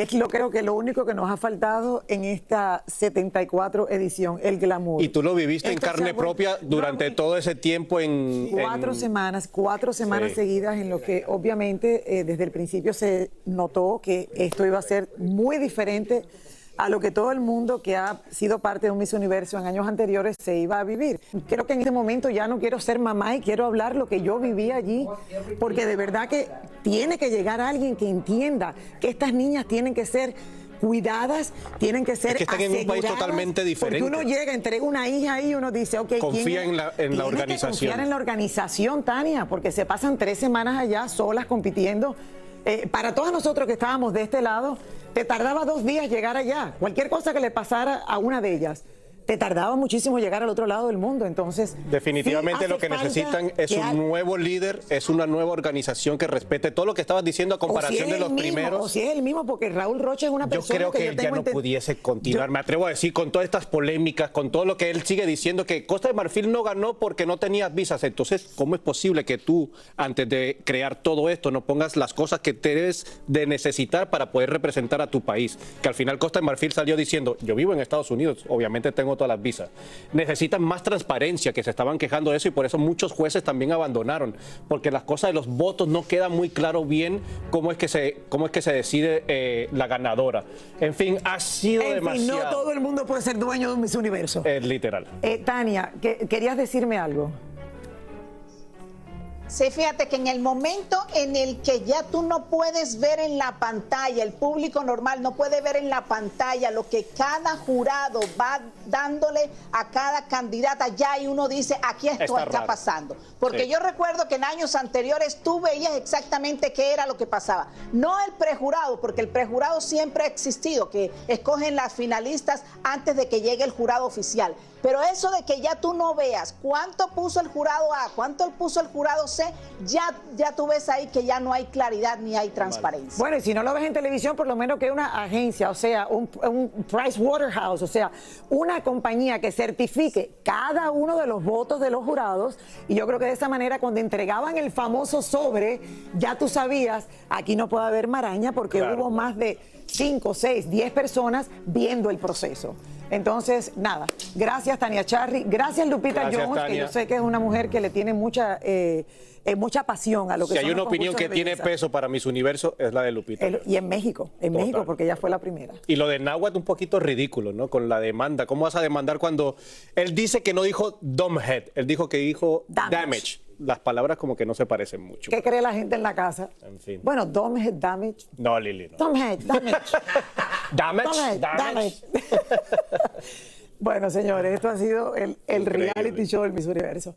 que es creo que lo único que nos ha faltado en esta 74 edición, el glamour. Y tú lo viviste en carne propia durante todo ese tiempo en... Cuatro semanas Sí. seguidas en lo que obviamente desde el principio se notó que esto iba a ser muy diferente a lo que todo el mundo que ha sido parte de un Miss Universo en años anteriores se iba a vivir. Creo que en este momento ya no quiero ser mamá y quiero hablar lo que yo viví allí, porque de verdad que tiene que llegar alguien que entienda que estas niñas tienen que ser cuidadas, tienen que ser que están en un país totalmente diferente. Porque uno llega, entrega una hija y uno dice, ok, confía en la organización. Que confiar en la organización, Tania, porque se pasan 3 semanas allá solas compitiendo. Para todos nosotros que estábamos de este lado, te tardaba 2 días llegar allá. Cualquier cosa que le pasara a una de ellas, te tardaba muchísimo llegar al otro lado del mundo. Entonces, definitivamente sí lo que necesitan es un nuevo líder, es una nueva organización que respete todo lo que estabas diciendo a comparación de los primeros. O si es el mismo, porque Raúl Rocha es una persona yo creo que él ya no pudiese continuar. Me atrevo a decir, con todas estas polémicas, con todo lo que él sigue diciendo, que Costa de Marfil no ganó porque no tenías visas. Entonces, ¿cómo es posible que tú, antes de crear todo esto, no pongas las cosas que debes de necesitar para poder representar a tu país? Que al final Costa de Marfil salió diciendo, yo vivo en Estados Unidos, obviamente tengo todas las visas. Necesitan más transparencia, que se estaban quejando de eso, y por eso muchos jueces también abandonaron, porque las cosas de los votos no queda muy claro bien cómo es que se decide la ganadora. En fin, ha sido demasiado. No todo el mundo puede ser dueño de un Miss Universo. Literal. Tania, ¿querías decirme algo? Sí, fíjate que en el momento en el que ya tú no puedes ver en la pantalla, el público normal no puede ver en la pantalla lo que cada jurado va dándole a cada candidata, ya ahí uno dice, aquí esto está pasando. Porque sí, yo recuerdo que en años anteriores tú veías exactamente qué era lo que pasaba. No el prejurado, porque el prejurado siempre ha existido, que escogen las finalistas antes de que llegue el jurado oficial. Pero eso de que ya tú no veas cuánto puso el jurado A, cuánto puso el jurado C, ya tú ves ahí que ya no hay claridad ni hay transparencia. Bueno, y si no lo ves en televisión, por lo menos que una agencia, o sea, un Pricewaterhouse, o sea, una compañía que certifique cada uno de los votos de los jurados, y yo creo que de esa manera cuando entregaban el famoso sobre, ya tú sabías, aquí no puede haber maraña porque hubo más de 5, 6, 10 personas viendo el proceso. Entonces, nada, gracias Tania Charry, gracias Lupita Jones, Tania, que yo sé que es una mujer que le tiene mucha pasión a lo que si hay una opinión que tiene peso para Miss Universo, es la de Lupita. Y en México, porque ella fue la primera. Y lo de Náhuatl un poquito ridículo, ¿no? Con la demanda. ¿Cómo vas a demandar cuando él dice que no dijo dumbhead? Él dijo que dijo damage. Las palabras como que no se parecen mucho. ¿Qué cree la gente en la casa? En fin. Bueno, dumbhead, damage. No, Lili, no. Dumbhead, damage. Damage. Bueno, señores, esto ha sido el reality show del Miss Universo.